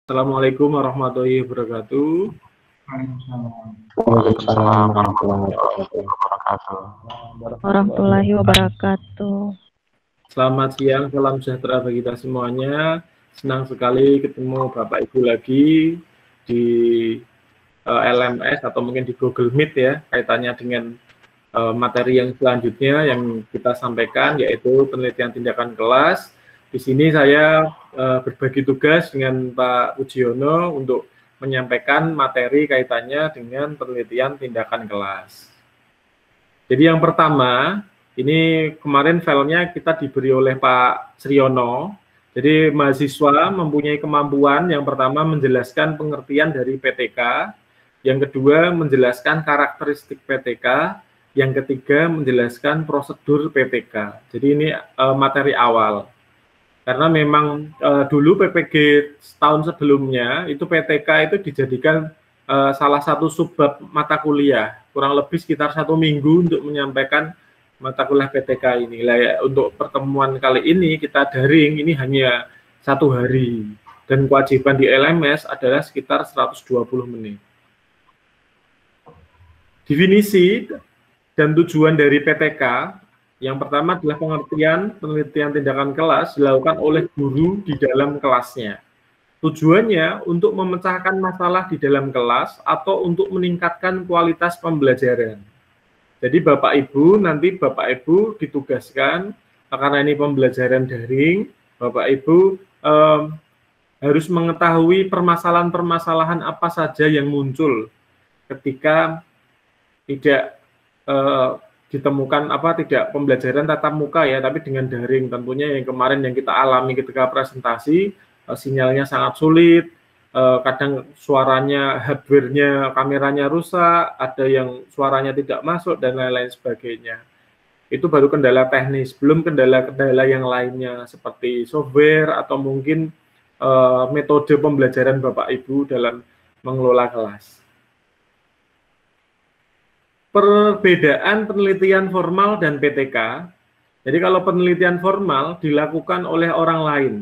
Assalamualaikum warahmatullahi wabarakatuh. Waalaikumsalam warahmatullahi wabarakatuh. Selamat siang, salam sejahtera bagi kita semuanya. Senang sekali ketemu Bapak Ibu lagi di LMS atau mungkin di Google Meet ya, kaitannya dengan materi yang selanjutnya yang kita sampaikan, yaitu penelitian tindakan kelas. Di sini saya berbagi tugas dengan Pak Pujiono untuk menyampaikan materi kaitannya dengan penelitian tindakan kelas. Jadi yang pertama, ini kemarin filenya kita diberi oleh Pak Sriono. Jadi mahasiswa mempunyai kemampuan yang pertama menjelaskan pengertian dari PTK, yang kedua menjelaskan karakteristik PTK, yang ketiga menjelaskan prosedur PTK. Jadi ini materi awal. Karena memang dulu PPG tahun sebelumnya itu PTK itu dijadikan salah satu subbab mata kuliah, kurang lebih sekitar 1 minggu untuk menyampaikan mata kuliah PTK ini. Untuk pertemuan kali ini kita daring, ini hanya 1 hari, dan kewajiban di LMS adalah sekitar 120 menit. Definisi dan tujuan dari PTK, yang pertama adalah pengertian penelitian tindakan kelas dilakukan oleh guru di dalam kelasnya. Tujuannya untuk memecahkan masalah di dalam kelas atau untuk meningkatkan kualitas pembelajaran. Jadi Bapak Ibu, nanti Bapak Ibu ditugaskan, karena ini pembelajaran daring, Bapak Ibu harus mengetahui permasalahan-permasalahan apa saja yang muncul ketika tidak ditemukan tidak pembelajaran tatap muka ya, tapi dengan daring. Tentunya yang kemarin yang kita alami ketika presentasi, sinyalnya sangat sulit, kadang suaranya, hardware-nya, kameranya rusak, ada yang suaranya tidak masuk, dan lain-lain sebagainya. Itu baru kendala teknis, belum kendala-kendala yang lainnya seperti software atau mungkin metode pembelajaran Bapak Ibu dalam mengelola kelas. Perbedaan penelitian formal dan PTK. Jadi kalau penelitian formal dilakukan oleh orang lain.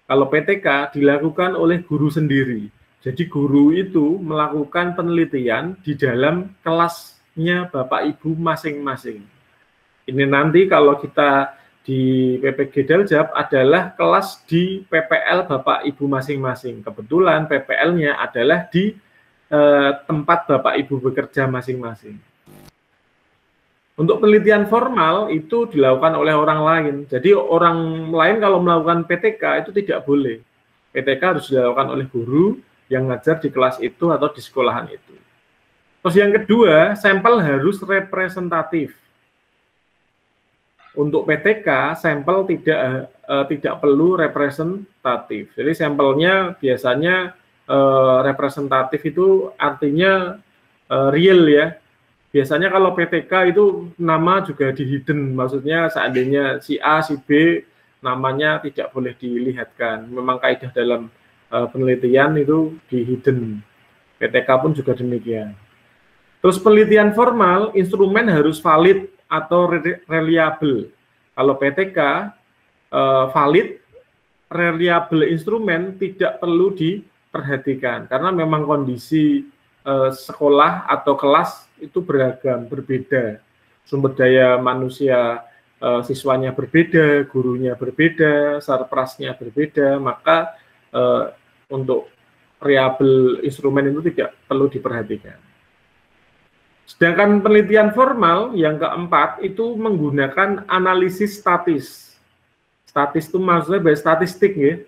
Kalau PTK dilakukan oleh guru sendiri. Jadi guru itu melakukan penelitian di dalam kelasnya Bapak Ibu masing-masing. Ini nanti kalau kita di PPG Daljab adalah kelas di PPL Bapak Ibu masing-masing. Kebetulan PPL-nya adalah di tempat Bapak Ibu bekerja masing-masing. Untuk penelitian formal itu dilakukan oleh orang lain. Jadi orang lain kalau melakukan PTK itu tidak boleh. PTK harus dilakukan oleh guru yang ngajar di kelas itu atau di sekolahan itu. Terus yang kedua, sampel harus representatif. Untuk PTK, sampel tidak perlu representatif. Jadi sampelnya biasanya representatif itu artinya real ya. Biasanya kalau PTK itu nama juga di hidden, maksudnya seandainya si A, si B namanya tidak boleh dilihatkan. Memang kaidah dalam penelitian itu di hidden. PTK pun juga demikian. Terus penelitian formal, instrumen harus valid atau reliable. Kalau PTK valid, reliable instrumen tidak perlu diperhatikan karena memang kondisi sekolah atau kelas itu beragam, berbeda. Sumber daya manusia siswanya berbeda, gurunya berbeda, sarprasnya berbeda, maka untuk reliable instrumen itu tidak perlu diperhatikan. Sedangkan penelitian formal yang keempat itu menggunakan analisis statis. Statis itu maksudnya statistik ya.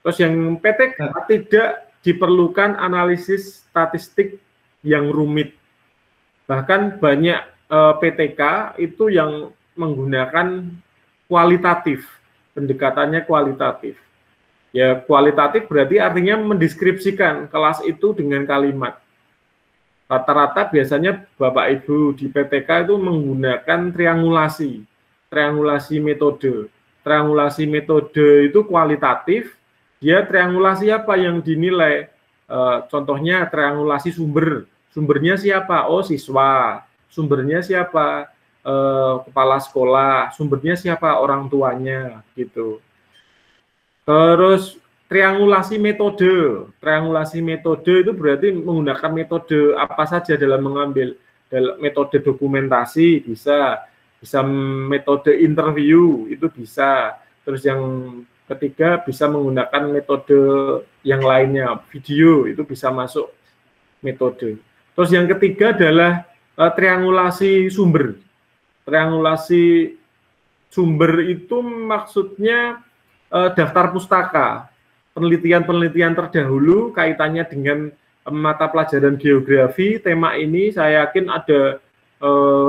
Terus yang PTK tidak diperlukan analisis statistik yang rumit. Bahkan banyak PTK itu yang menggunakan kualitatif, pendekatannya kualitatif. Ya kualitatif berarti artinya mendeskripsikan kelas itu dengan kalimat. Rata-rata biasanya Bapak Ibu di PTK itu menggunakan triangulasi metode. Triangulasi metode itu kualitatif, dia triangulasi apa yang dinilai? Contohnya triangulasi sumbernya siapa? Oh siswa, sumbernya siapa? Kepala sekolah, sumbernya siapa? Orang tuanya, gitu. Terus triangulasi metode. Triangulasi metode itu berarti menggunakan metode apa saja dalam mengambil. Dalam metode dokumentasi bisa metode interview itu bisa. Terus yang ketiga bisa menggunakan metode yang lainnya, video itu bisa masuk metode. Terus yang ketiga adalah triangulasi sumber. Triangulasi sumber itu maksudnya daftar pustaka, penelitian-penelitian terdahulu kaitannya dengan mata pelajaran geografi. Tema ini saya yakin ada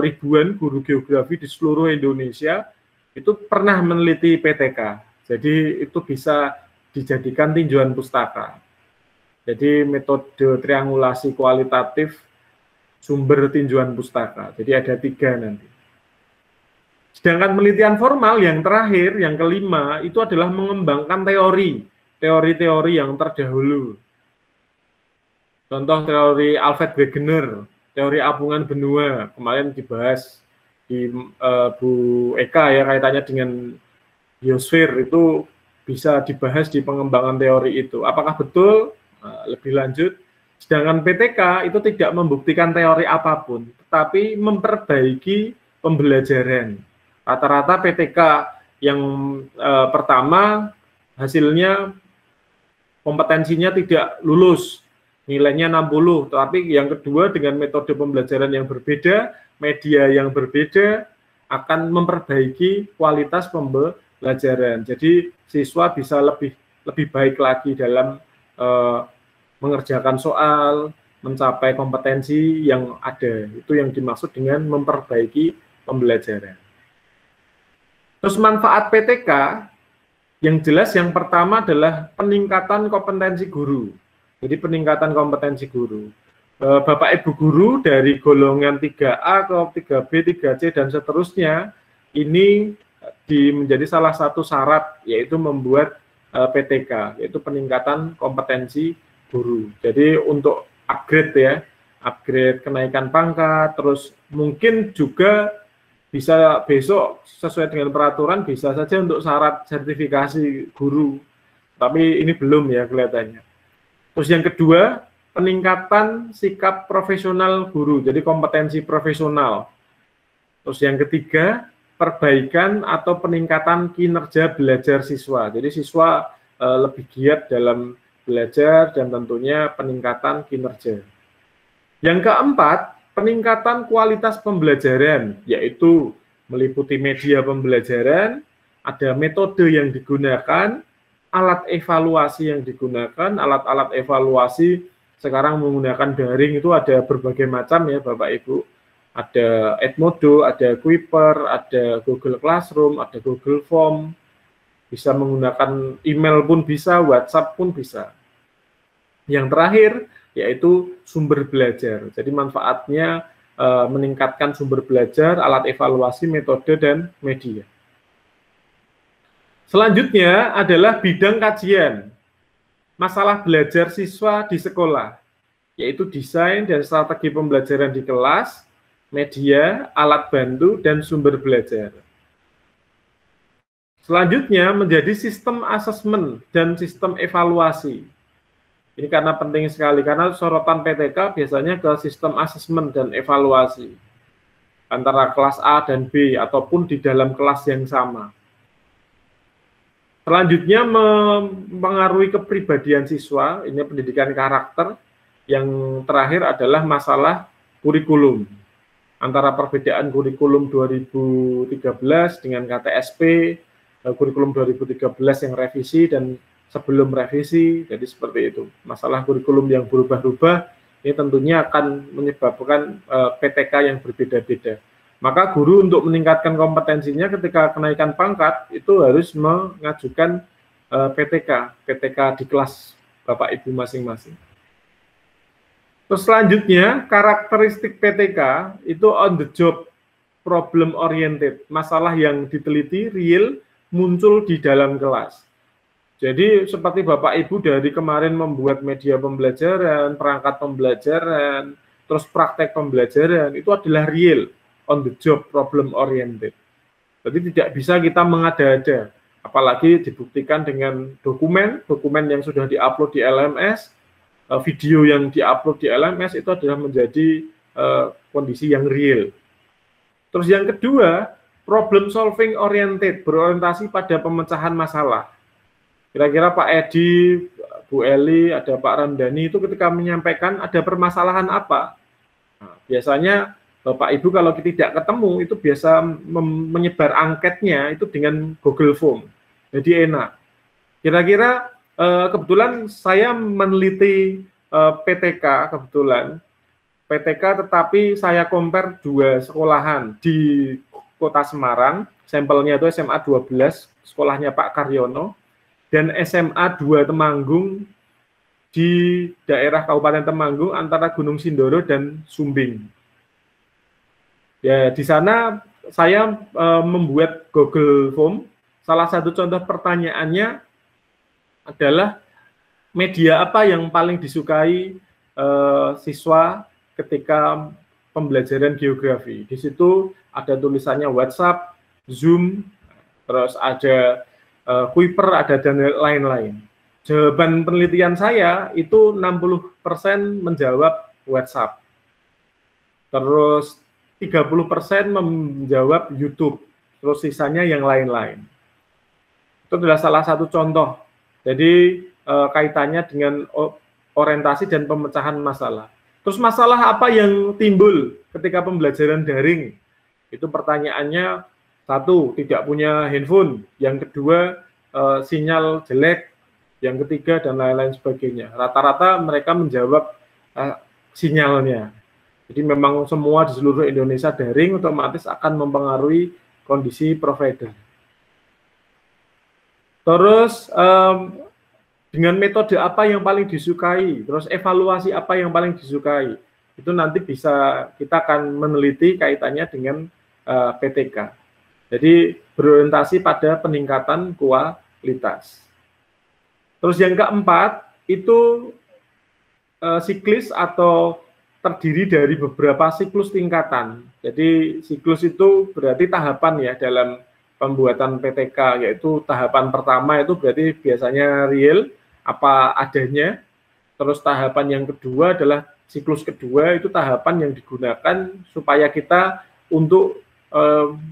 ribuan guru geografi di seluruh Indonesia itu pernah meneliti PTK. Jadi itu bisa dijadikan tinjauan pustaka. Jadi metode triangulasi kualitatif sumber tinjauan pustaka. Jadi ada 3 nanti. Sedangkan penelitian formal yang terakhir, yang kelima, itu adalah mengembangkan teori-teori yang terdahulu. Contoh teori Alfred Wegener, teori apungan benua, kemarin dibahas di Bu Eka ya, kaitannya dengan biosfer, itu bisa dibahas di pengembangan teori itu. Apakah betul? Lebih lanjut, sedangkan PTK itu tidak membuktikan teori apapun, tetapi memperbaiki pembelajaran. Rata-rata PTK yang pertama hasilnya kompetensinya tidak lulus, nilainya 60, tapi yang kedua dengan metode pembelajaran yang berbeda, media yang berbeda, akan memperbaiki kualitas pembelajaran. Jadi siswa bisa lebih baik lagi dalam mengerjakan soal, mencapai kompetensi yang ada. Itu yang dimaksud dengan memperbaiki pembelajaran. Terus manfaat PTK, yang jelas yang pertama adalah peningkatan kompetensi guru. Jadi peningkatan kompetensi guru. Bapak Ibu guru dari golongan 3A ke 3B, 3C, dan seterusnya, ini menjadi salah satu syarat, yaitu membuat PTK, yaitu peningkatan kompetensi guru. Jadi untuk upgrade ya, upgrade kenaikan pangkat, terus mungkin juga bisa besok sesuai dengan peraturan bisa saja untuk syarat sertifikasi guru. Tapi ini belum ya kelihatannya. Terus yang kedua, peningkatan sikap profesional guru, jadi kompetensi profesional. Terus yang ketiga, perbaikan atau peningkatan kinerja belajar siswa. Jadi siswa lebih giat dalam belajar dan tentunya peningkatan kinerja. Yang keempat, peningkatan kualitas pembelajaran, yaitu meliputi media pembelajaran, ada metode yang digunakan, alat evaluasi yang digunakan. Alat-alat evaluasi sekarang menggunakan daring itu ada berbagai macam ya Bapak Ibu. Ada Edmodo, ada Kuiper, ada Google Classroom, ada Google Form. Bisa menggunakan email pun bisa, WhatsApp pun bisa. Yang terakhir yaitu sumber belajar. Jadi manfaatnya meningkatkan sumber belajar, alat evaluasi, metode, dan media. Selanjutnya adalah bidang kajian. Masalah belajar siswa di sekolah, yaitu desain dan strategi pembelajaran di kelas, media, alat bantu, dan sumber belajar. Selanjutnya menjadi sistem asesmen dan sistem evaluasi. Ini karena penting sekali, karena sorotan PTK biasanya ke sistem asesmen dan evaluasi antara kelas A dan B ataupun di dalam kelas yang sama. Selanjutnya mempengaruhi kepribadian siswa, ini pendidikan karakter. Yang terakhir adalah masalah kurikulum. Antara perbedaan kurikulum 2013 dengan KTSP, kurikulum 2013 yang revisi dan sebelum revisi, jadi seperti itu. Masalah kurikulum yang berubah-ubah ini tentunya akan menyebabkan PTK yang berbeda-beda. Maka guru untuk meningkatkan kompetensinya ketika kenaikan pangkat itu harus mengajukan PTK di kelas Bapak Ibu masing-masing. Terus selanjutnya, karakteristik PTK itu on the job, problem oriented, masalah yang diteliti real muncul di dalam kelas. Jadi seperti Bapak Ibu dari kemarin membuat media pembelajaran, perangkat pembelajaran, terus praktek pembelajaran, itu adalah real, on the job, problem oriented. Jadi tidak bisa kita mengada-ada. Apalagi dibuktikan dengan dokumen yang sudah diupload di LMS, video yang diupload di LMS itu adalah menjadi kondisi yang real. Terus yang kedua, problem solving oriented, berorientasi pada pemecahan masalah. Kira-kira Pak Edi, Bu Eli, ada Pak Ramdhani itu ketika menyampaikan ada permasalahan apa? Nah, biasanya Bapak Ibu kalau tidak ketemu itu biasa menyebar angketnya itu dengan Google Form. Jadi enak. Kira-kira kebetulan saya meneliti PTK kebetulan. PTK tetapi saya compare 2 sekolahan di Kota Semarang, sampelnya itu SMA 12, sekolahnya Pak Karyono, dan SMA 2 Temanggung di daerah Kabupaten Temanggung antara Gunung Sindoro dan Sumbing. Ya, di sana saya membuat Google Form. Salah satu contoh pertanyaannya adalah media apa yang paling disukai siswa ketika pembelajaran geografi. Di situ ada tulisannya WhatsApp, Zoom, terus ada Kuiper, ada dan lain-lain. Jawaban penelitian saya itu 60% menjawab WhatsApp. Terus 30% menjawab YouTube, terus sisanya yang lain-lain. Itu adalah salah satu contoh. Jadi kaitannya dengan orientasi dan pemecahan masalah. Terus masalah apa yang timbul ketika pembelajaran daring? Itu pertanyaannya, 1, tidak punya handphone. Yang kedua, sinyal jelek. Yang ketiga, dan lain-lain sebagainya. Rata-rata mereka menjawab sinyalnya. Jadi memang semua di seluruh Indonesia daring otomatis akan mempengaruhi kondisi provider. Terus dengan metode apa yang paling disukai, terus evaluasi apa yang paling disukai, itu nanti bisa kita akan meneliti kaitannya dengan PTK. Jadi berorientasi pada peningkatan kualitas. Terus yang keempat itu siklis atau terdiri dari beberapa siklus tingkatan. Jadi siklus itu berarti tahapan ya dalam pembuatan PTK, yaitu tahapan pertama itu berarti biasanya real, apa adanya. Terus tahapan yang kedua adalah siklus kedua, itu tahapan yang digunakan supaya kita untuk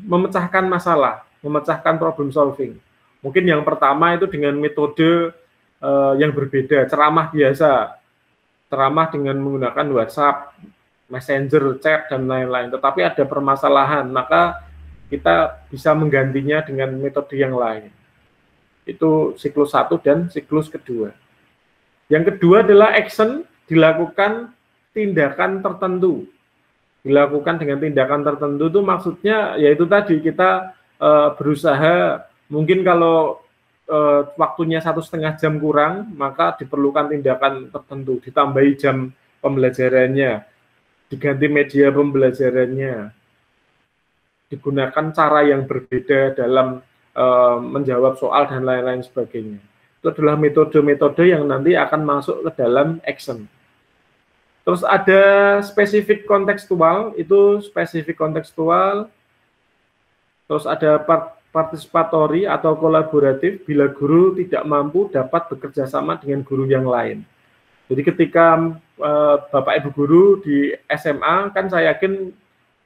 memecahkan masalah, memecahkan problem solving. Mungkin yang pertama itu dengan metode yang berbeda, ceramah biasa, ceramah dengan menggunakan WhatsApp, Messenger, chat, dan lain-lain. Tetapi ada permasalahan, maka kita bisa menggantinya dengan metode yang lain. Itu siklus 1 dan siklus kedua. Yang kedua adalah action, dilakukan tindakan tertentu. Dilakukan dengan tindakan tertentu itu maksudnya yaitu tadi kita berusaha, mungkin kalau waktunya 1,5 jam kurang, maka diperlukan tindakan tertentu, ditambahi jam pembelajarannya, diganti media pembelajarannya, digunakan cara yang berbeda dalam menjawab soal dan lain-lain sebagainya. Itu adalah metode-metode yang nanti akan masuk ke dalam action. Terus ada spesifik kontekstual, itu spesifik kontekstual. Terus ada partisipatory atau kolaboratif, bila guru tidak mampu dapat bekerja sama dengan guru yang lain. Jadi ketika Bapak Ibu guru di SMA, kan saya yakin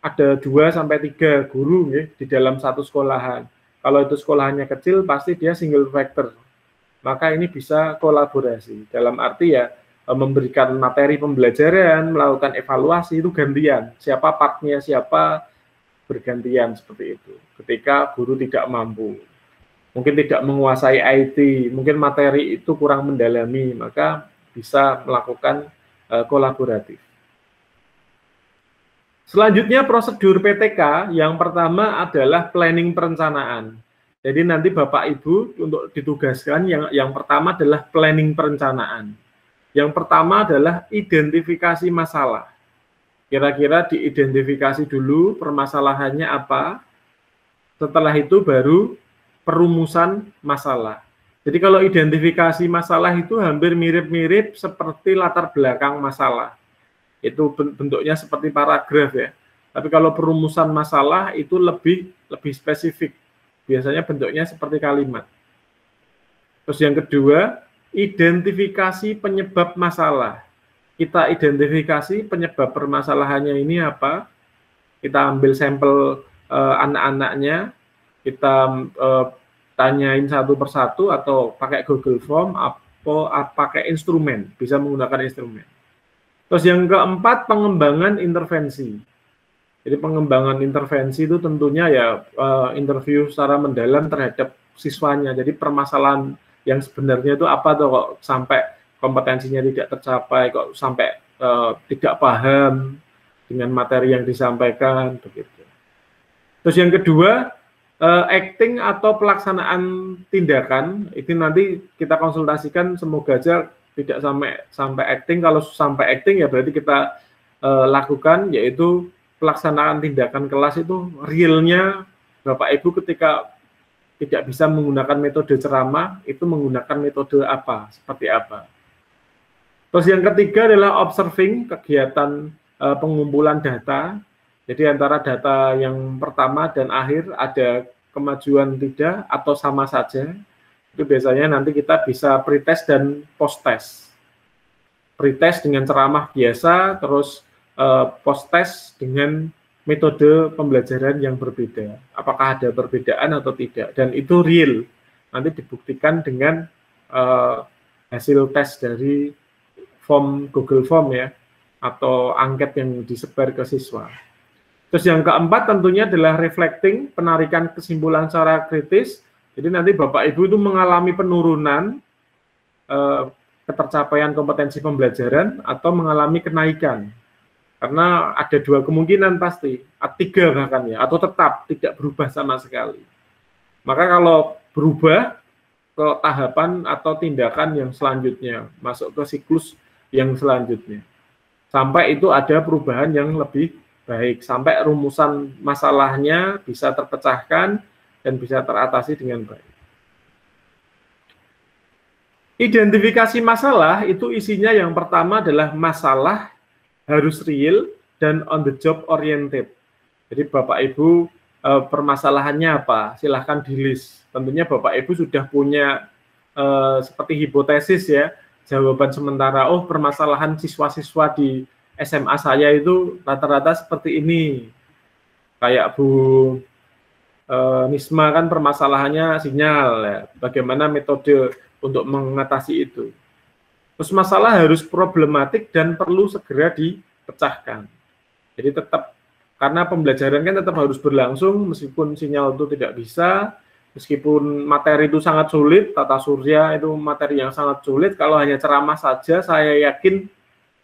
ada 2-3 guru ya, di dalam satu sekolahan. Kalau itu sekolahannya kecil, pasti dia single factor. Maka ini bisa kolaborasi. Dalam arti ya, memberikan materi pembelajaran, melakukan evaluasi, itu gantian. Siapa partnya, siapa bergantian seperti itu. Ketika guru tidak mampu, mungkin tidak menguasai IT, mungkin materi itu kurang mendalami, maka bisa melakukan kolaboratif. Selanjutnya prosedur PTK, yang pertama adalah planning perencanaan. Jadi nanti Bapak Ibu untuk ditugaskan yang pertama adalah planning perencanaan. Yang pertama adalah identifikasi masalah. Kira-kira diidentifikasi dulu permasalahannya apa, setelah itu baru perumusan masalah. Jadi kalau identifikasi masalah itu hampir mirip-mirip seperti latar belakang masalah. Itu bentuknya seperti paragraf ya. Tapi kalau perumusan masalah itu lebih spesifik. Biasanya bentuknya seperti kalimat. Terus yang kedua, identifikasi penyebab masalah. Kita identifikasi penyebab permasalahannya ini apa, kita ambil sampel anak-anaknya, kita tanyain satu persatu atau pakai Google Form atau pakai instrumen, bisa menggunakan instrumen. Terus yang keempat, pengembangan intervensi. Jadi pengembangan intervensi itu tentunya ya interview secara mendalam terhadap siswanya. Jadi permasalahan yang sebenarnya itu apa tuh kok sampai kompetensinya tidak tercapai, kok sampai tidak paham dengan materi yang disampaikan begitu. Terus yang kedua, acting atau pelaksanaan tindakan, itu nanti kita konsultasikan, semoga aja tidak sampai acting. Kalau sampai acting ya berarti kita lakukan, yaitu pelaksanaan tindakan kelas itu realnya Bapak Ibu ketika tidak bisa menggunakan metode ceramah, itu menggunakan metode apa, seperti apa. Terus yang ketiga adalah observing, kegiatan pengumpulan data. Jadi antara data yang pertama dan akhir ada kemajuan tidak atau sama saja. Itu biasanya nanti kita bisa pretest dan post-test. Pretest dengan ceramah biasa, terus post-test dengan metode pembelajaran yang berbeda. Apakah ada perbedaan atau tidak. Dan itu real. Nanti dibuktikan dengan hasil tes dari form Google Form ya, atau angket yang disebar ke siswa. Terus yang keempat tentunya adalah reflecting, penarikan kesimpulan secara kritis. Jadi nanti Bapak Ibu itu mengalami penurunan ketercapaian kompetensi pembelajaran atau mengalami kenaikan. Karena ada dua kemungkinan pasti, tiga bahkan ya, atau tetap tidak berubah sama sekali. Maka kalau berubah ke tahapan atau tindakan yang selanjutnya, masuk ke siklus yang selanjutnya. Sampai itu ada perubahan yang lebih baik, sampai rumusan masalahnya bisa terpecahkan dan bisa teratasi dengan baik. Identifikasi masalah itu isinya yang pertama adalah masalah harus real dan on the job oriented. Jadi Bapak Ibu permasalahannya apa? Silahkan di-list. Tentunya Bapak Ibu sudah punya seperti hipotesis ya, jawaban sementara. Oh, permasalahan siswa-siswa di SMA saya itu rata-rata seperti ini. Kayak Bu Nisma kan permasalahannya sinyal ya. Bagaimana metode untuk mengatasi itu. Terus masalah harus problematik dan perlu segera dipecahkan. Jadi tetap, karena pembelajaran kan tetap harus berlangsung meskipun sinyal itu tidak bisa, meskipun materi itu sangat sulit, tata surya itu materi yang sangat sulit, kalau hanya ceramah saja saya yakin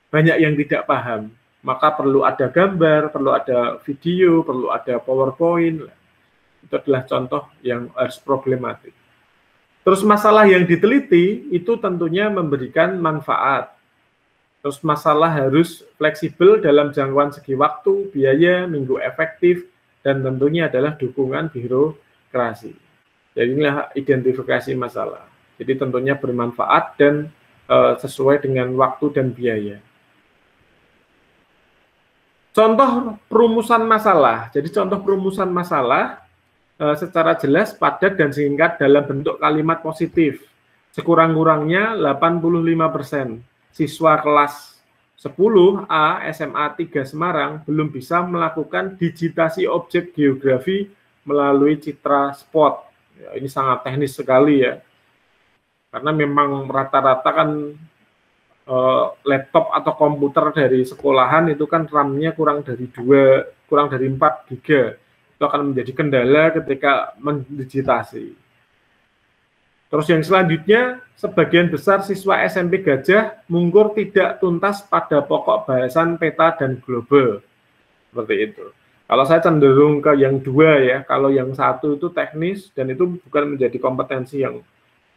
banyak yang tidak paham. Maka perlu ada gambar, perlu ada video, perlu ada PowerPoint. Itu adalah contoh yang harus problematik. Terus masalah yang diteliti itu tentunya memberikan manfaat. Terus masalah harus fleksibel dalam jangkauan segi waktu, biaya, minggu efektif, dan tentunya adalah dukungan birokrasi. Jadi inilah identifikasi masalah. Jadi tentunya bermanfaat dan sesuai dengan waktu dan biaya. Contoh perumusan masalah. Jadi contoh perumusan masalah secara jelas, padat, dan singkat dalam bentuk kalimat positif. Sekurang-kurangnya 85% siswa kelas 10A SMA 3 Semarang belum bisa melakukan digitasi objek geografi melalui citra spot. Ya, ini sangat teknis sekali ya. Karena memang rata-rata kan laptop atau komputer dari sekolahan itu kan RAM-nya kurang dari 4 GB. Itu akan menjadi kendala ketika mendigitasi. Terus yang selanjutnya, sebagian besar siswa SMP Gajah Mungkur tidak tuntas pada pokok bahasan peta dan global. Seperti itu. Kalau saya cenderung ke yang dua ya, kalau yang satu itu teknis dan itu bukan menjadi kompetensi yang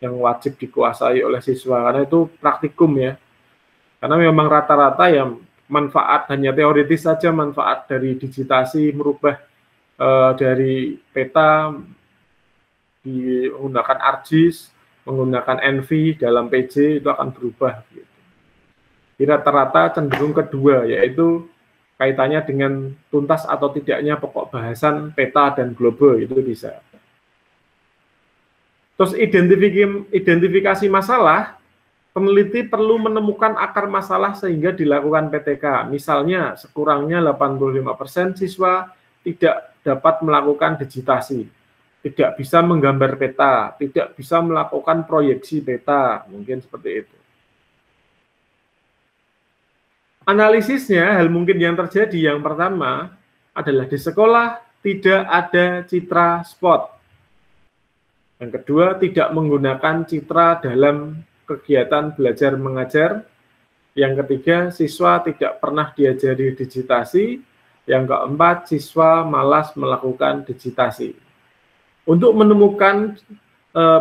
wajib dikuasai oleh siswa, karena itu praktikum ya. Karena memang rata-rata yang manfaat hanya teoritis saja, manfaat dari digitasi, merubah dari peta menggunakan ArcGIS, menggunakan NV dalam PJ itu akan berubah. Jadi rata-rata cenderung kedua, yaitu kaitannya dengan tuntas atau tidaknya pokok bahasan peta dan global, itu bisa. Terus identifikasi masalah, peneliti perlu menemukan akar masalah sehingga dilakukan PTK. Misalnya, sekurangnya 85% siswa tidak dapat melakukan digitasi, tidak bisa menggambar peta, tidak bisa melakukan proyeksi peta, mungkin seperti itu. Analisisnya, hal mungkin yang terjadi yang pertama adalah di sekolah tidak ada citra spot. Yang kedua, tidak menggunakan citra dalam kegiatan belajar mengajar. Yang ketiga, siswa tidak pernah diajari digitasi. Yang keempat, siswa malas melakukan digitasi. Untuk menemukan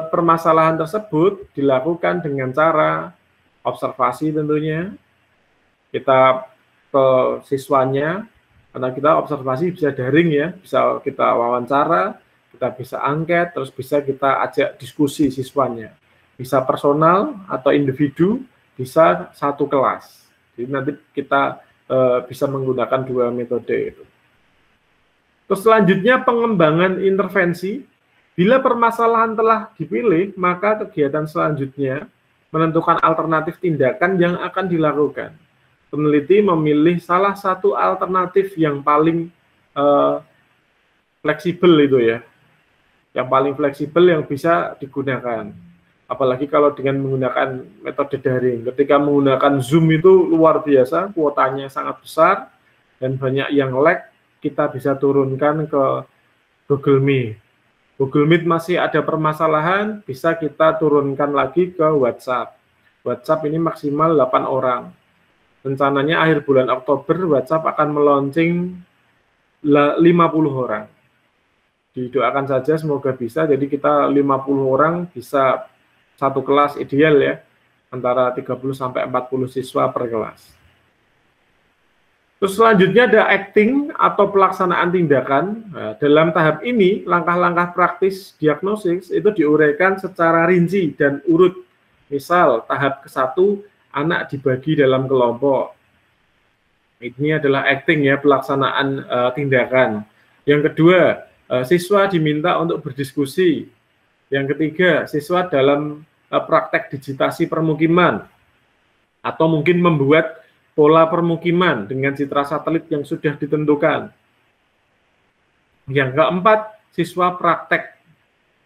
permasalahan tersebut dilakukan dengan cara observasi tentunya. Kita ke siswanya, karena kita observasi bisa daring ya, bisa kita wawancara, kita bisa angket, terus bisa kita ajak diskusi siswanya. Bisa personal atau individu, bisa satu kelas. Jadi nanti kita bisa menggunakan dua metode itu. Terus selanjutnya pengembangan intervensi. Bila permasalahan telah dipilih, maka kegiatan selanjutnya menentukan alternatif tindakan yang akan dilakukan. Peneliti memilih salah satu alternatif yang paling fleksibel itu ya. Yang paling fleksibel yang bisa digunakan. Apalagi kalau dengan menggunakan metode daring. Ketika menggunakan Zoom itu luar biasa, kuotanya sangat besar, dan banyak yang lag, kita bisa turunkan ke Google Meet. Google Meet masih ada permasalahan, bisa kita turunkan lagi ke WhatsApp. WhatsApp ini maksimal 8 orang. Rencananya akhir bulan Oktober, WhatsApp akan meluncing 50 orang. Didoakan saja semoga bisa, jadi kita 50 orang bisa satu kelas ideal ya, antara 30-40 siswa per kelas. Terus selanjutnya ada acting atau pelaksanaan tindakan. Nah, dalam tahap ini, langkah-langkah praktis diagnosis itu diuraikan secara rinci dan urut. Misal, tahap ke-1, anak dibagi dalam kelompok. Ini adalah acting ya, pelaksanaan tindakan. Yang kedua, siswa diminta untuk berdiskusi. Yang ketiga, siswa dalam praktek digitasi permukiman atau mungkin membuat pola permukiman dengan citra satelit yang sudah ditentukan. Yang keempat, siswa praktek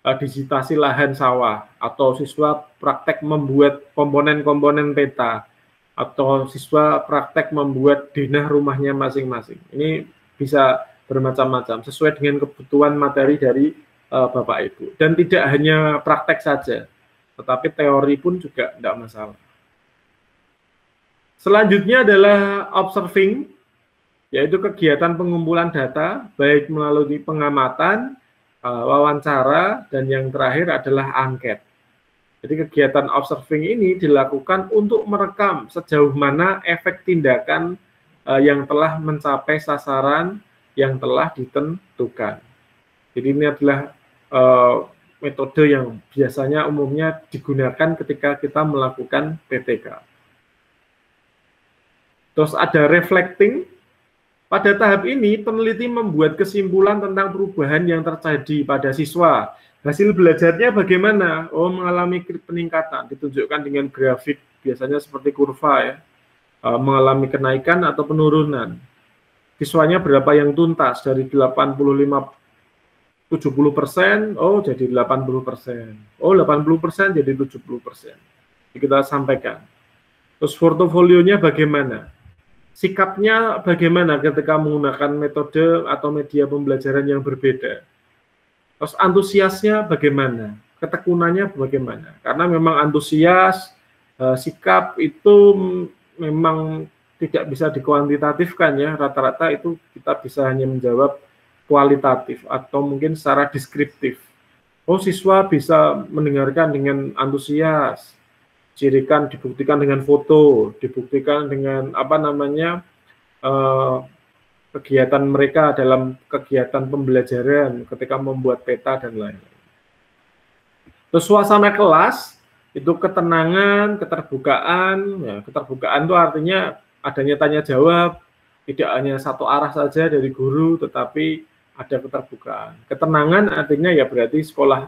digitasi lahan sawah atau siswa praktek membuat komponen-komponen peta atau siswa praktek membuat denah rumahnya masing-masing. Ini bisa bermacam-macam, sesuai dengan kebutuhan materi dari Bapak Ibu. Dan tidak hanya praktek saja, tetapi teori pun juga tidak masalah. Selanjutnya adalah observing, yaitu kegiatan pengumpulan data, baik melalui pengamatan, wawancara, dan yang terakhir adalah angket. Jadi kegiatan observing ini dilakukan untuk merekam sejauh mana efek tindakan yang telah mencapai sasaran yang telah ditentukan. Jadi ini adalah metode yang biasanya umumnya digunakan ketika kita melakukan PTK. Terus ada reflecting. Pada tahap ini, peneliti membuat kesimpulan tentang perubahan yang terjadi pada siswa. Hasil belajarnya bagaimana? Oh, mengalami peningkatan, ditunjukkan dengan grafik, biasanya seperti kurva ya. Mengalami kenaikan atau penurunan. Siswanya berapa yang tuntas, dari 70%, oh jadi 80%. Oh, 80% jadi 70%. Jadi kita sampaikan. Terus portofolionya bagaimana? Sikapnya bagaimana ketika menggunakan metode atau media pembelajaran yang berbeda? Terus antusiasnya bagaimana? Ketekunannya bagaimana? Karena memang antusias, sikap itu memang tidak bisa dikuantitatifkan ya. Rata-rata itu kita bisa hanya menjawab kualitatif atau mungkin secara deskriptif. Oh, siswa bisa mendengarkan dengan antusias. Cirikan dibuktikan dengan foto, dibuktikan dengan kegiatan mereka dalam kegiatan pembelajaran ketika membuat peta dan lain-lain. Terus suasana kelas itu ketenangan, keterbukaan. Ya, keterbukaan itu artinya adanya tanya jawab, tidak hanya satu arah saja dari guru, tetapi ada keterbukaan. Ketenangan artinya ya berarti sekolah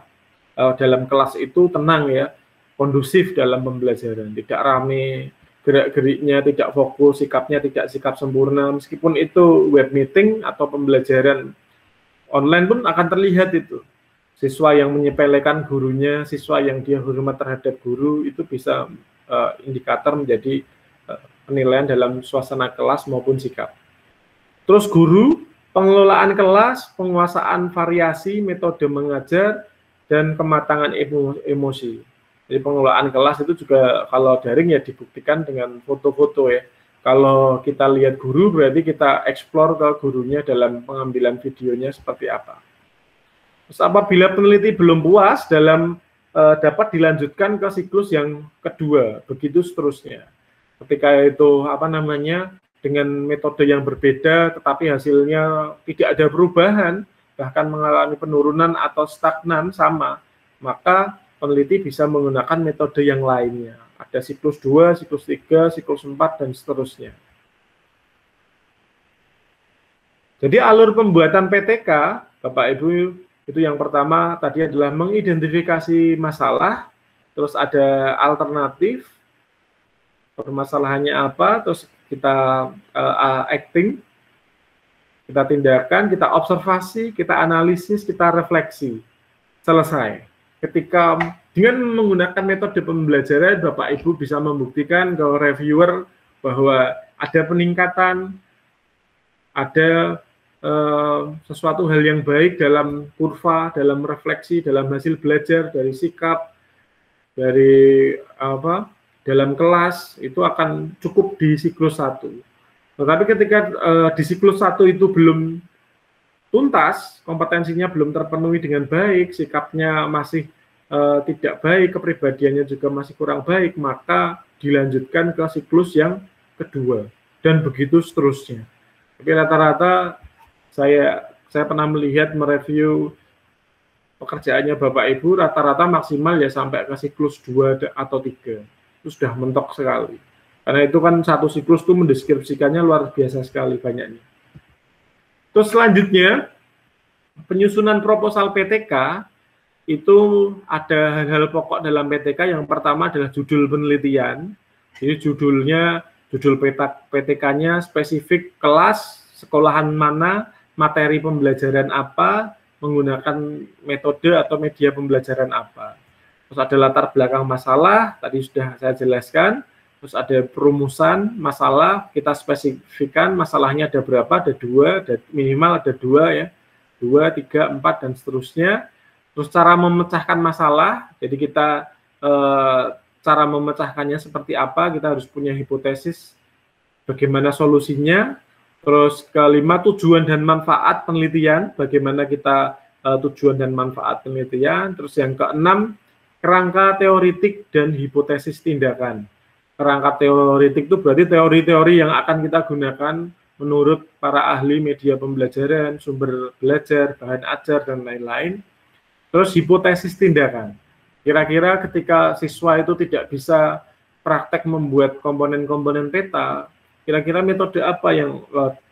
dalam kelas itu tenang ya, kondusif dalam pembelajaran, tidak rame, gerak-geriknya tidak fokus, sikapnya tidak sikap sempurna. Meskipun itu web meeting atau pembelajaran online pun akan terlihat itu. Siswa yang menyepelekan gurunya, siswa yang dia hormat terhadap guru, itu bisa indikator menjadi penilaian dalam suasana kelas maupun sikap. Terus guru, pengelolaan kelas, penguasaan variasi, metode mengajar, dan kematangan emosi. Jadi pengelolaan kelas itu juga kalau daring ya dibuktikan dengan foto-foto ya. Kalau kita lihat guru berarti kita explore ke gurunya dalam pengambilan videonya seperti apa. Terus apabila peneliti belum puas dalam dapat dilanjutkan ke siklus yang kedua, begitu seterusnya. Ketika itu dengan metode yang berbeda tetapi hasilnya tidak ada perubahan, bahkan mengalami penurunan atau stagnan sama, maka peneliti bisa menggunakan metode yang lainnya. Ada siklus 2, siklus 3, siklus 4, dan seterusnya. Jadi alur pembuatan PTK, Bapak Ibu, itu yang pertama tadi adalah mengidentifikasi masalah, terus ada alternatif, permasalahannya apa, terus kita acting, kita tindakan, kita observasi, kita analisis, kita refleksi. Selesai. Ketika dengan menggunakan metode pembelajaran, Bapak Ibu bisa membuktikan ke reviewer bahwa ada peningkatan, ada sesuatu hal yang baik dalam kurva, dalam refleksi, dalam hasil belajar, dari sikap, dari dalam kelas, itu akan cukup di siklus 1. Tetapi ketika di siklus 1 itu belum tuntas, kompetensinya belum terpenuhi dengan baik, sikapnya masih tidak baik, kepribadiannya juga masih kurang baik, maka dilanjutkan ke siklus yang kedua, dan begitu seterusnya. Tapi rata-rata saya pernah melihat mereview pekerjaannya Bapak Ibu, rata-rata maksimal ya sampai ke siklus 2 atau 3. Itu sudah mentok sekali. Karena itu kan satu siklus itu mendeskripsikannya luar biasa sekali banyaknya. Terus selanjutnya, penyusunan proposal PTK, itu ada hal-hal pokok dalam PTK. Yang pertama adalah judul penelitian. Jadi judul PTK-nya spesifik kelas, sekolahan mana, materi pembelajaran apa, menggunakan metode atau media pembelajaran apa. Terus ada latar belakang masalah, tadi sudah saya jelaskan. Terus ada perumusan masalah, kita spesifikkan masalahnya ada berapa, ada 2, minimal ada 2 ya, 2, 3, 4, dan seterusnya. Terus cara memecahkan masalah, jadi kita cara memecahkannya seperti apa, kita harus punya hipotesis bagaimana solusinya. Terus kelima, tujuan dan manfaat penelitian, bagaimana kita tujuan dan manfaat penelitian. Terus yang keenam, kerangka teoritik dan hipotesis tindakan. Kerangka teoritik itu berarti teori-teori yang akan kita gunakan menurut para ahli media pembelajaran, sumber belajar, bahan ajar, dan lain-lain. Terus hipotesis tindakan. Kira-kira ketika siswa itu tidak bisa praktek membuat komponen-komponen peta, kira-kira metode apa yang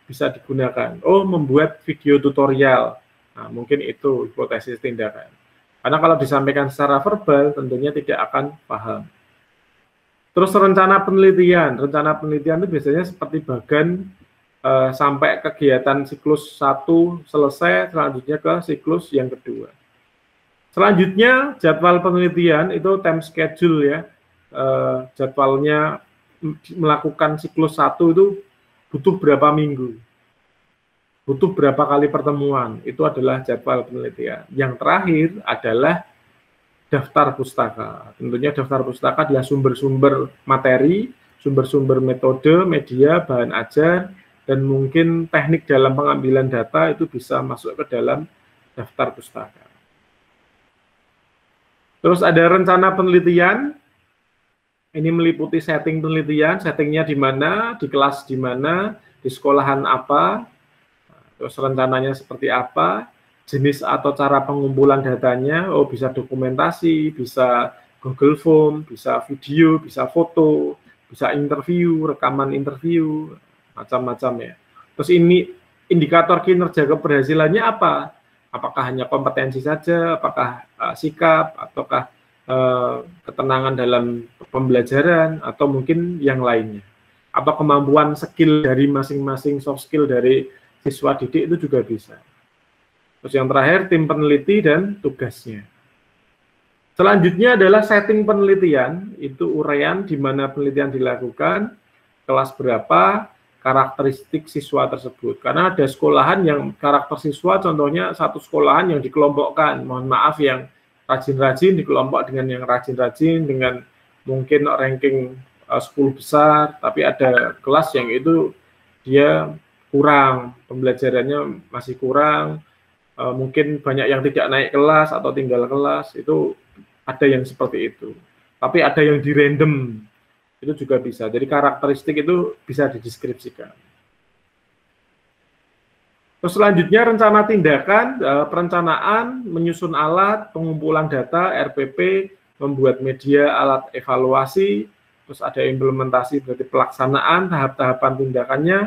bisa digunakan? Oh, membuat video tutorial. Nah, mungkin itu hipotesis tindakan. Karena kalau disampaikan secara verbal, tentunya tidak akan paham. Terus rencana penelitian. Rencana penelitian itu biasanya seperti bagan sampai kegiatan siklus 1 selesai, selanjutnya ke siklus yang kedua. Selanjutnya, jadwal penelitian itu time schedule ya. Jadwalnya melakukan siklus 1 itu butuh berapa minggu, butuh berapa kali pertemuan, itu adalah jadwal penelitian. Yang terakhir adalah daftar pustaka. Tentunya daftar pustaka adalah sumber-sumber materi, sumber-sumber metode, media, bahan ajar, dan mungkin teknik dalam pengambilan data itu bisa masuk ke dalam daftar pustaka. Terus ada rencana penelitian. Ini meliputi setting penelitian, settingnya di mana, di kelas di mana, di sekolahan apa, terus rencananya seperti apa, jenis atau cara pengumpulan datanya, oh bisa dokumentasi, bisa Google Form, bisa video, bisa foto, bisa interview, rekaman interview, macam-macam ya. Terus ini indikator kinerja keberhasilannya apa? Apakah hanya kompetensi saja, apakah sikap, ataukah ketenangan dalam pembelajaran, atau mungkin yang lainnya. Atau kemampuan skill dari masing-masing soft skill dari siswa didik itu juga bisa. Terus yang terakhir, tim peneliti dan tugasnya. Selanjutnya adalah setting penelitian, itu uraian di mana penelitian dilakukan, kelas berapa, karakteristik siswa tersebut. Karena ada sekolahan yang karakter siswa, contohnya satu sekolahan yang dikelompokkan, mohon maaf, yang rajin-rajin dikelompok dengan yang rajin-rajin, dengan mungkin ranking 10 besar, tapi ada kelas yang itu dia kurang, pembelajarannya masih kurang, mungkin banyak yang tidak naik kelas atau tinggal kelas, itu ada yang seperti itu. Tapi ada yang di random, itu juga bisa. Jadi karakteristik itu bisa dideskripsikan. Terus selanjutnya rencana tindakan, perencanaan, menyusun alat, pengumpulan data, RPP, membuat media, alat evaluasi, terus ada implementasi berarti pelaksanaan, tahap-tahapan tindakannya,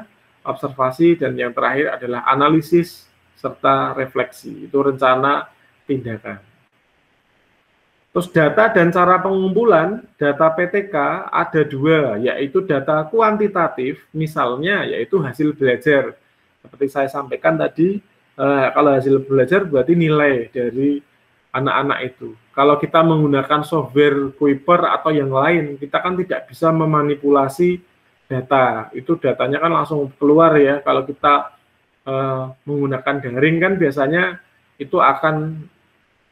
observasi, dan yang terakhir adalah analisis serta refleksi. Itu rencana tindakan. Terus data dan cara pengumpulan data PTK ada dua, yaitu data kuantitatif, misalnya yaitu hasil belajar. Seperti saya sampaikan tadi, kalau hasil belajar berarti nilai dari anak-anak itu. Kalau kita menggunakan software Kuiper atau yang lain, kita kan tidak bisa memanipulasi data. Itu datanya kan langsung keluar ya. Kalau kita menggunakan daring kan biasanya itu akan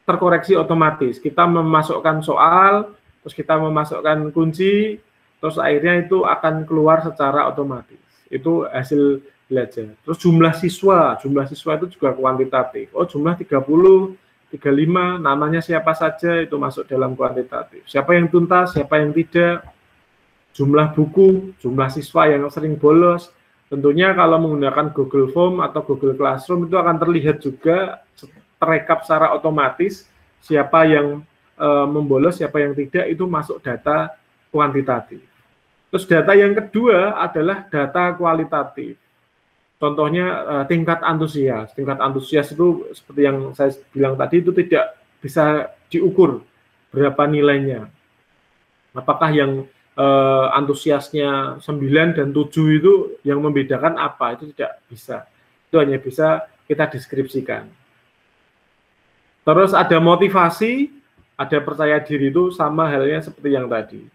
terkoreksi otomatis. Kita memasukkan soal, terus kita memasukkan kunci, terus akhirnya itu akan keluar secara otomatis. Itu hasil belajar. Terus jumlah siswa itu juga kuantitatif. Oh, jumlah 30, 35, namanya siapa saja itu masuk dalam kuantitatif. Siapa yang tuntas, siapa yang tidak. Jumlah buku, jumlah siswa yang sering bolos. Tentunya kalau menggunakan Google Form atau Google Classroom itu akan terlihat juga terekap secara otomatis siapa yang membolos, siapa yang tidak, itu masuk data kuantitatif. Terus data yang kedua adalah data kualitatif. Contohnya tingkat antusias. Tingkat antusias itu seperti yang saya bilang tadi, itu tidak bisa diukur berapa nilainya. Apakah yang antusiasnya 9 dan 7 itu yang membedakan apa? Itu tidak bisa. Itu hanya bisa kita deskripsikan. Terus ada motivasi, ada percaya diri, itu sama halnya seperti yang tadi.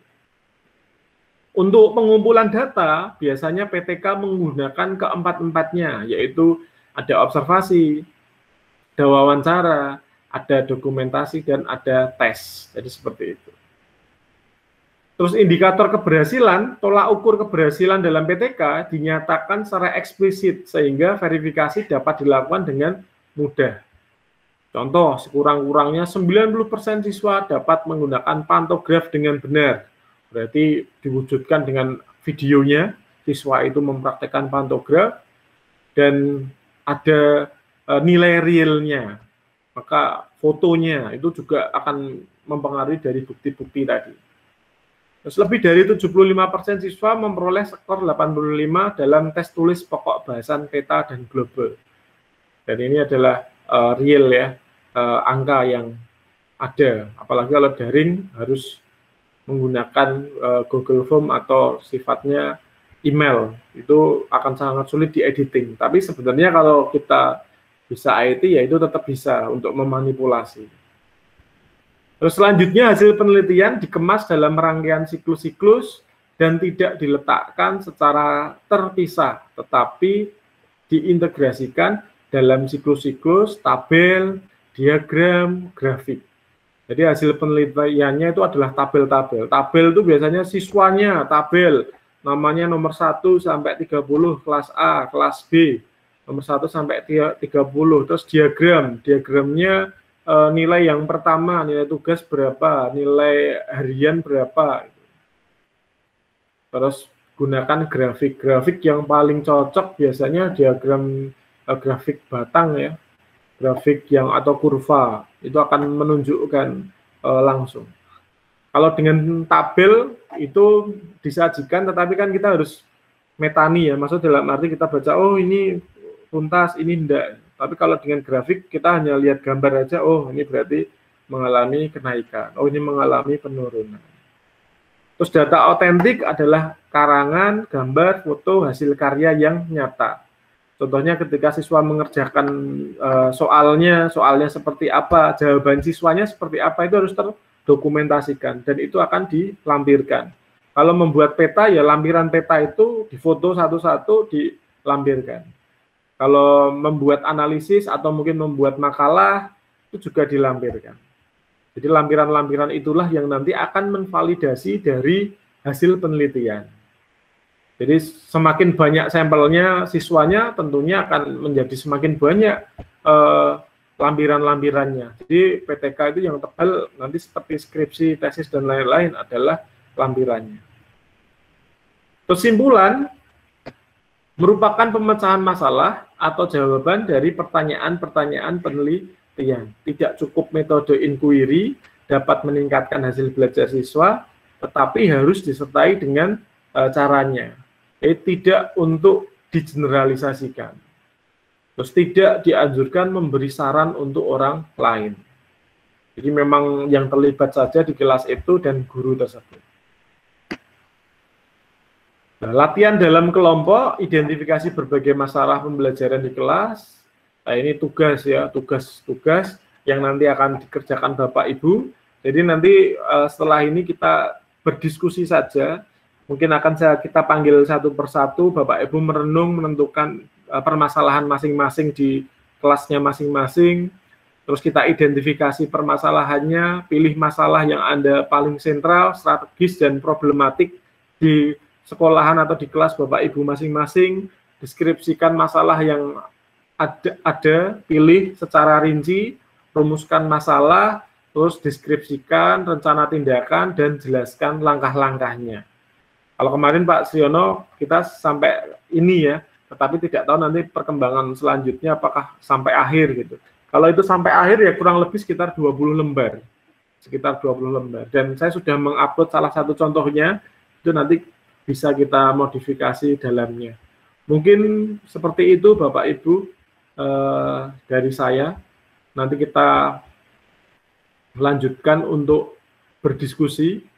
Untuk pengumpulan data, biasanya PTK menggunakan keempat-empatnya, yaitu ada observasi, ada wawancara, ada dokumentasi, dan ada tes. Jadi seperti itu. Terus indikator keberhasilan, tolak ukur keberhasilan dalam PTK dinyatakan secara eksplisit, sehingga verifikasi dapat dilakukan dengan mudah. Contoh, sekurang-kurangnya 90% siswa dapat menggunakan pantograf dengan benar. Berarti diwujudkan dengan videonya, siswa itu mempraktekkan pantograf, dan ada nilai realnya. Maka fotonya itu juga akan mempengaruhi dari bukti-bukti tadi. Terus lebih dari 75% siswa memperoleh skor 85 dalam tes tulis pokok bahasan peta dan global. Dan ini adalah real ya, angka yang ada. Apalagi kalau daring harus menggunakan Google Form atau sifatnya email, itu akan sangat sulit diediting. Tapi sebenarnya kalau kita bisa IT, ya itu tetap bisa untuk memanipulasi. Terus selanjutnya hasil penelitian dikemas dalam rangkaian siklus-siklus dan tidak diletakkan secara terpisah, tetapi diintegrasikan dalam siklus-siklus, tabel, diagram, grafik. Jadi hasil penelitiannya itu adalah tabel-tabel. Tabel itu biasanya siswanya tabel, namanya nomor 1 sampai 30, kelas A, kelas B, nomor 1 sampai 30. Terus diagramnya nilai yang pertama, nilai tugas berapa, nilai harian berapa. Terus gunakan grafik yang paling cocok biasanya diagram grafik batang ya, grafik yang atau kurva, itu akan menunjukkan langsung. Kalau dengan tabel itu disajikan, tetapi kan kita harus metani ya, maksud dalam arti kita baca, oh ini tuntas, ini enggak. Tapi kalau dengan grafik kita hanya lihat gambar aja, oh ini berarti mengalami kenaikan, oh ini mengalami penurunan. Terus data otentik adalah karangan, gambar, foto, hasil karya yang nyata. Contohnya ketika siswa mengerjakan soalnya seperti apa, jawaban siswanya seperti apa, itu harus terdokumentasikan dan itu akan dilampirkan. Kalau membuat peta, ya lampiran peta itu difoto satu-satu, dilampirkan. Kalau membuat analisis atau mungkin membuat makalah, itu juga dilampirkan. Jadi lampiran-lampiran itulah yang nanti akan menvalidasi dari hasil penelitian. Jadi semakin banyak sampelnya siswanya, tentunya akan menjadi semakin banyak lampiran-lampirannya. Jadi PTK itu yang tebal nanti seperti skripsi, tesis, dan lain-lain adalah lampirannya. Kesimpulan, merupakan pemecahan masalah atau jawaban dari pertanyaan-pertanyaan penelitian. Tidak cukup metode inquiry dapat meningkatkan hasil belajar siswa, tetapi harus disertai dengan caranya. Tidak untuk digeneralisasikan. Terus tidak dianjurkan memberi saran untuk orang lain. Jadi memang yang terlibat saja di kelas itu dan guru tersebut. Nah, latihan dalam kelompok, identifikasi berbagai masalah pembelajaran di kelas. Nah, ini tugas ya, tugas-tugas yang nanti akan dikerjakan Bapak Ibu. Jadi nanti setelah ini kita berdiskusi saja. Mungkin akan kita panggil satu persatu, Bapak Ibu merenung, menentukan permasalahan masing-masing di kelasnya masing-masing. Terus kita identifikasi permasalahannya, pilih masalah yang Anda paling sentral, strategis, dan problematik di sekolahan atau di kelas Bapak Ibu masing-masing. Deskripsikan masalah yang ada, pilih secara rinci, rumuskan masalah, terus deskripsikan rencana tindakan, dan jelaskan langkah-langkahnya. Kalau kemarin Pak Siono kita sampai ini ya, tetapi tidak tahu nanti perkembangan selanjutnya apakah sampai akhir gitu. Kalau itu sampai akhir ya kurang lebih sekitar 20 lembar. Sekitar 20 lembar. Dan saya sudah mengupload salah satu contohnya, itu nanti bisa kita modifikasi dalamnya. Mungkin seperti itu Bapak Ibu dari saya. Nanti kita lanjutkan untuk berdiskusi.